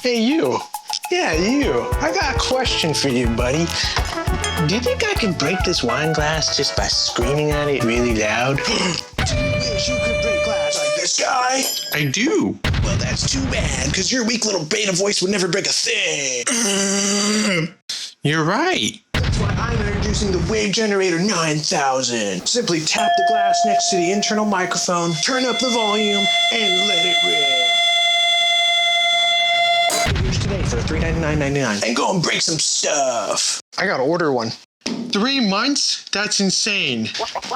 Hey, you. Yeah, you. I got a question for you, buddy. Do you think I can break this wine glass just by screaming at it really loud? Do you wish you could break glass like this guy? I do. Well, that's too bad, because your weak little beta voice would never break a thing. You're right. That's why I'm introducing the Wave Generator 9000. Simply tap the glass next to the internal microphone, turn up the volume, and let it rip. Yours today for $399.99. And go and break some stuff. I gotta order one. 3 months? That's insane.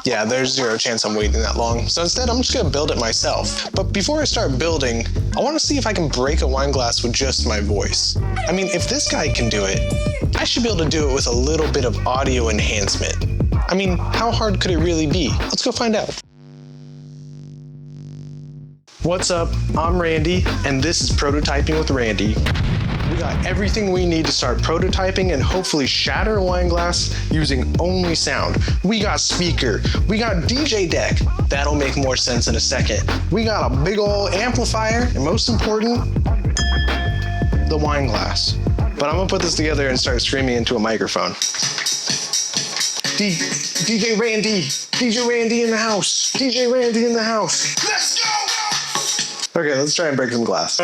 Yeah, there's zero chance I'm waiting that long. So instead, I'm just gonna build it myself. But before I start building, I wanna see if I can break a wine glass with just my voice. I mean, if this guy can do it, I should be able to do it with a little bit of audio enhancement. I mean, how hard could it really be? Let's go find out. What's up? I'm Randy, and this is Prototyping with Randy. We got everything we need to start prototyping and hopefully shatter a wine glass using only sound. We got speaker, we got DJ deck. That'll make more sense in a second. We got a big ol' amplifier, and most important, the wine glass. But I'm gonna put this together and start screaming into a microphone. DJ Randy in the house. DJ Randy in the house. Let's go! Okay, let's try and break some glass.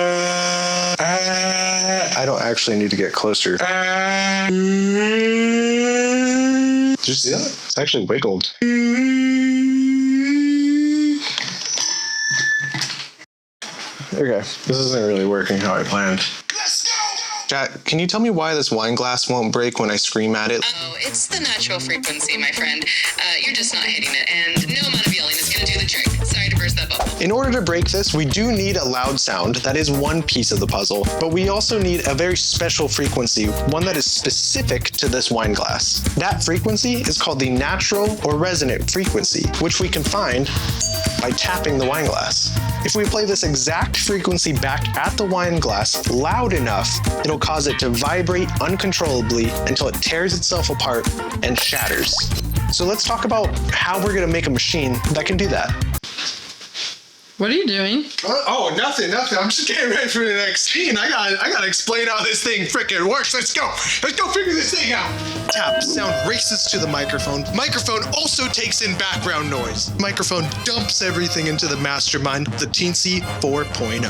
I don't actually need to get closer. Did you see that? It's actually wiggled. Okay, this isn't really working how I planned. Let's go! Chat, can you tell me why this wine glass won't break when I scream at it? Oh, it's the natural frequency, my friend. You're just not hitting it, and no amount of yelling is gonna do the trick. Sorry to burst that bubble. In order to break this, we do need a loud sound. That is one piece of the puzzle, but we also need a very special frequency, one that is specific to this wine glass. That frequency is called the natural or resonant frequency, which we can find by tapping the wine glass. If we play this exact frequency back at the wine glass loud enough, it'll cause it to vibrate uncontrollably until it tears itself apart and shatters. So let's talk about how we're gonna make a machine that can do that. What are you doing? Oh, nothing. I'm just getting ready for the next scene. I gotta explain how this thing frickin' works. Let's go figure this thing out. Tap, sound races to the microphone. Microphone also takes in background noise. Microphone dumps everything into the mastermind, the Teensy 4.0.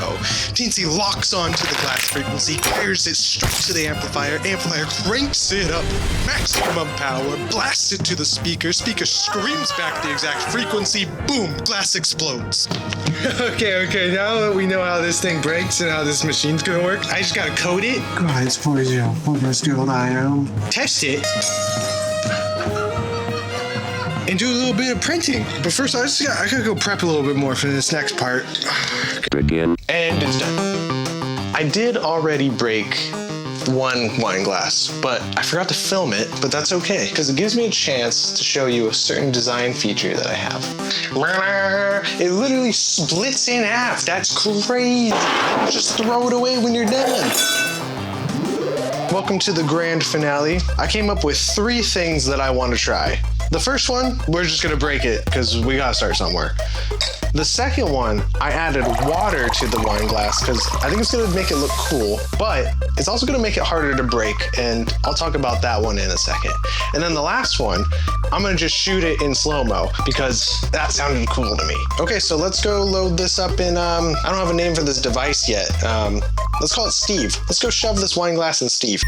Teensy locks onto the glass frequency, fires it straight to the amplifier. Amplifier cranks it up, maximum power, blasts it to the speaker. Speaker screams back the exact frequency. Boom, glass explodes. Okay, now that we know how this thing breaks and how this machine's gonna work, I just gotta code it. Guys, please, let's do what I am. Test it. And do a little bit of printing. But first, I gotta go prep a little bit more for this next part. Begin. And it's done. I did already break one wine glass, but I forgot to film it, but that's okay, because it gives me a chance to show you a certain design feature that I have. It literally splits in half. That's crazy. Just throw it away when you're done. Welcome to the grand finale. I came up with 3 things that I want to try. The first one, we're just gonna break it, because we gotta start somewhere. The second one, I added water to the wine glass because I think it's gonna make it look cool, but it's also gonna make it harder to break, and I'll talk about that one in a second. And then the last one, I'm gonna just shoot it in slow-mo because that sounded cool to me. Okay, so let's go load this up in, I don't have a name for this device yet. Let's call it Steve. Let's go shove this wine glass in Steve.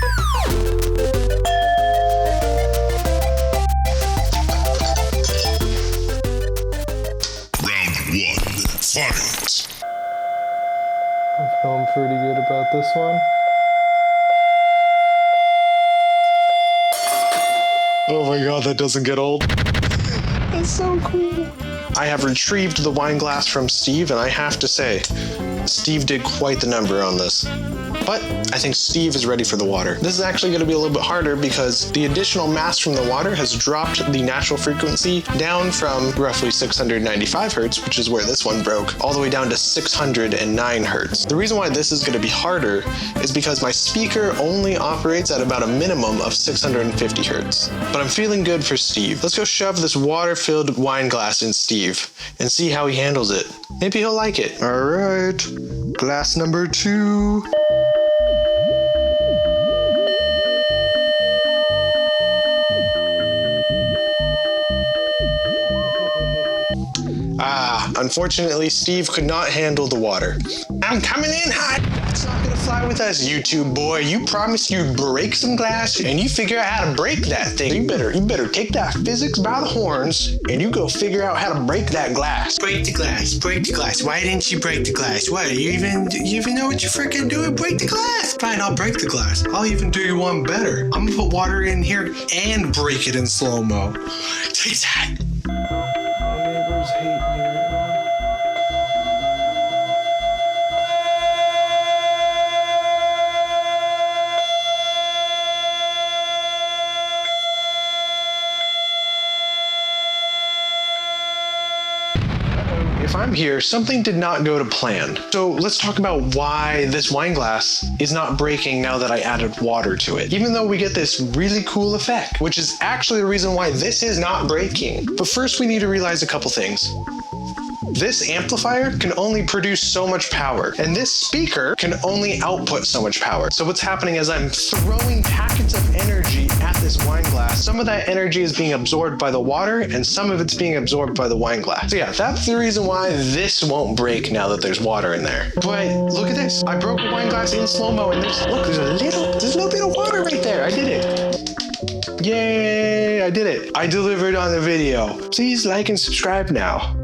Fight. I'm feeling pretty good about this one. Oh my god, that doesn't get old. That's so cool. I have retrieved the wine glass from Steve, and I have to say, Steve did quite the number on this. But I think Steve is ready for the water. This is actually going to be a little bit harder because the additional mass from the water has dropped the natural frequency down from roughly 695 hertz, which is where this one broke, all the way down to 609 hertz. The reason why this is going to be harder is because my speaker only operates at about a minimum of 650 hertz. But I'm feeling good for Steve. Let's go shove this water-filled wine glass in Steve and see how he handles it. Maybe he'll like it. All right, glass number 2. Unfortunately, Steve could not handle the water. I'm coming in hot. That's not gonna fly with us, YouTube boy. You promised you'd break some glass and you figure out how to break that thing. You better take that physics by the horns and you go figure out how to break that glass. Break the glass. Break the glass. Why didn't you break the glass? What? You even know what you're freaking doing? Break the glass. Fine, I'll break the glass. I'll even do you one better. I'm gonna put water in here and break it in slow-mo. Take that. My neighbors hate me right now. If I'm here, something did not go to plan. So let's talk about why this wine glass is not breaking now that I added water to it. Even though we get this really cool effect, which is actually the reason why this is not breaking. But first we need to realize a couple things. This amplifier can only produce so much power, and this speaker can only output so much power. So what's happening is I'm throwing packets of energy at this wine glass. Some of that energy is being absorbed by the water, and some of it's being absorbed by the wine glass. So yeah, that's the reason why this won't break now that there's water in there. But look at this. I broke a wine glass in slow-mo, and there's a little bit of water right there. I did it. Yay, I did it. I delivered on the video. Please like and subscribe now.